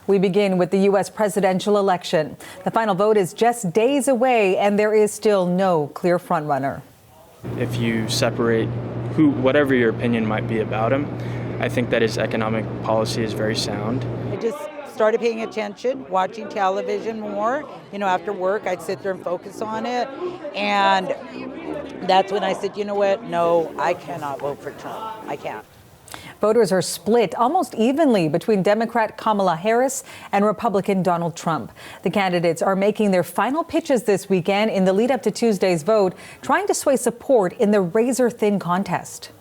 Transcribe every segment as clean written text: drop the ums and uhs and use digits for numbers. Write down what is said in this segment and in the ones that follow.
We begin with the U.S. presidential election. The final vote is just days away, and there is still no clear frontrunner. If you separate whatever your opinion might be about him, I think that his economic policy is very sound. I just started paying attention, watching television more. After work, I'd sit there and focus on it. And that's when I said, you know what? No, I cannot vote for Trump. I can't. Voters are split almost evenly between Democrat Kamala Harris and Republican Donald Trump. The candidates are making their final pitches this weekend in the lead up to Tuesday's vote, trying to sway support in the razor-thin contest.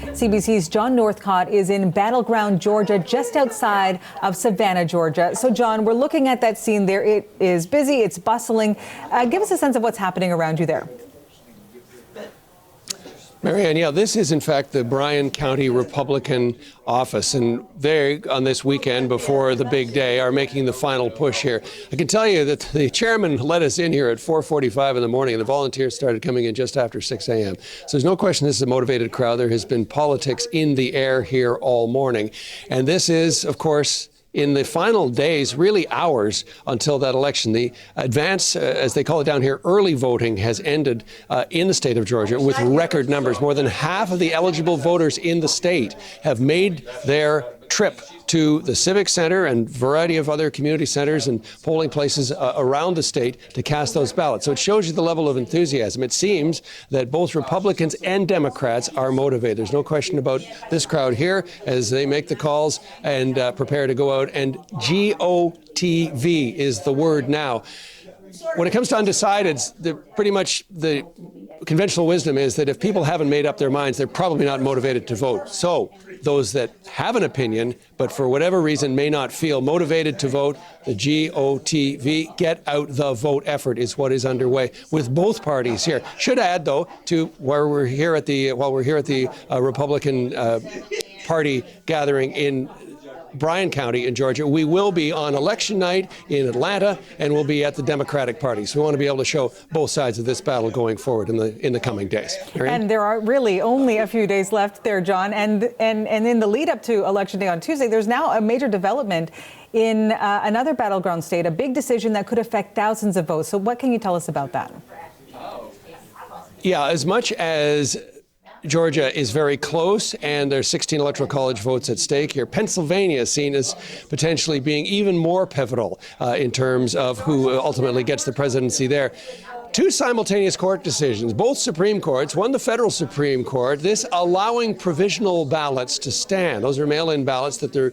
CBC's John Northcott is in battleground, Georgia, just outside of Savannah, Georgia. So, John, we're looking at that scene there. It is busy. It's bustling. Give us a sense of what's happening around you there. Marianne, yeah, this is in fact the Bryan County Republican office, and they, on this weekend before the big day, are making the final push here. I can tell you that the chairman let us in here at 4:45 in the morning, and the volunteers started coming in just after 6 a.m. So there's no question this is a motivated crowd. There has been politics in the air here all morning, and this is, of course, in the final days, really hours until that election. The advance, as they call it down here, early voting has ended in the state of Georgia with record numbers. More than half of the eligible voters in the state have made their trip to the Civic Center and variety of other community centers and polling places around the state to cast those ballots. So it shows you the level of enthusiasm. It seems that both Republicans and Democrats are motivated. There's no question about this crowd here as they make the calls and prepare to go out. And GOTV is the word now. When it comes to undecideds, pretty much the conventional wisdom is that if people haven't made up their minds, they're probably not motivated to vote. So those that have an opinion, but for whatever reason may not feel motivated to vote, the GOTV, Get Out the Vote effort is what is underway with both parties here. Should add, though, to while we're here at the Republican Party gathering in Bryan County in Georgia, we will be on election night in Atlanta, and we'll be at the Democratic Party. So we want to be able to show both sides of this battle going forward in the coming days. Marianne? And there are really only a few days left there, John. And in the lead up to Election Day on Tuesday, there's now a major development in another battleground state, a big decision that could affect thousands of votes. So what can you tell us about that? Yeah, as much as Georgia is very close, and there's 16 electoral college votes at stake here. Pennsylvania is seen as potentially being even more pivotal in terms of who ultimately gets the presidency there. Two simultaneous court decisions, both Supreme Courts, one the federal Supreme Court, this allowing provisional ballots to stand. Those are mail-in ballots that the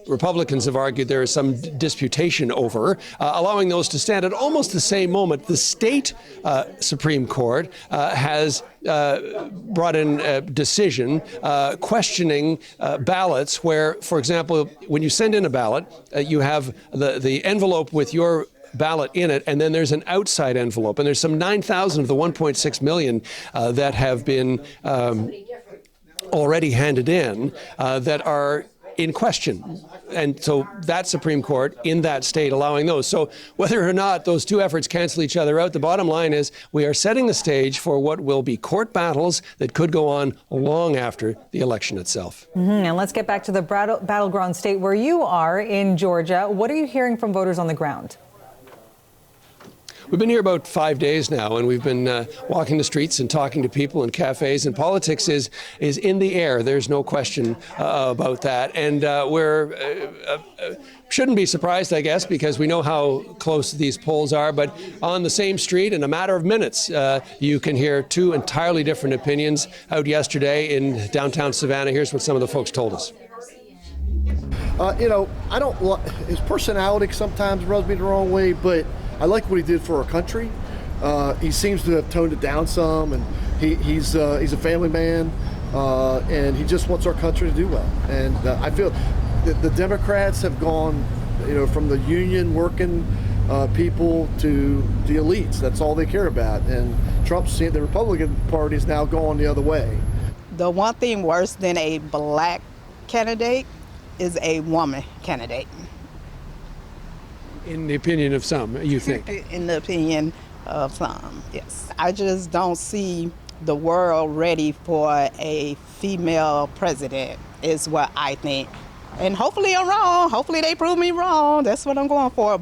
Republicans have argued there is some disputation over, allowing those to stand. At almost the same moment, the state Supreme Court has brought in a decision questioning ballots where, for example, when you send in a ballot, you have the envelope with your ballot in it, and then there's an outside envelope. And there's some 9,000 of the 1.6 million that have been already handed in that are in question. And so that Supreme Court in that state allowing those. So whether or not those two efforts cancel each other out, the bottom line is we are setting the stage for what will be court battles that could go on long after the election itself. And let's get back to the battleground state where you are in Georgia. What are you hearing from voters on the ground? We've been here about 5 days now, and we've been walking the streets and talking to people in cafes, and politics is in the air. There's no question about that. And we're shouldn't be surprised, I guess, because we know how close these polls are. But on the same street, in a matter of minutes, you can hear two entirely different opinions out yesterday in downtown Savannah. Here's what some of the folks told us. His personality sometimes rubs me the wrong way, but I like what he did for our country. He seems to have toned it down some, and he's a family man, and he just wants our country to do well. And I feel that the Democrats have gone, from the union working people to the elites. That's all they care about. And the Republican Party is now going the other way. The one thing worse than a black candidate is a woman candidate. In the opinion of some, you think? In the opinion of some, yes. I just don't see the world ready for a female president, is what I think. And hopefully I'm wrong. Hopefully they prove me wrong. That's what I'm going for.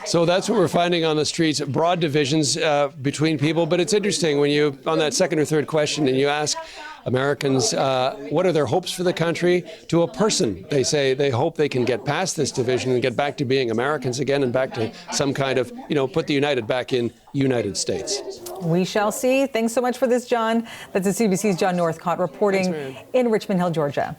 So that's what we're finding on the streets, broad divisions between people. But it's interesting when you, on that second or third question, and you ask Americans what are their hopes for the country, to a person, they say they hope they can get past this division and get back to being Americans again and back to some kind of, put the United back in United States. We shall see. Thanks so much for this, John. That's the CBC's John Northcott reporting in Richmond Hill, Georgia.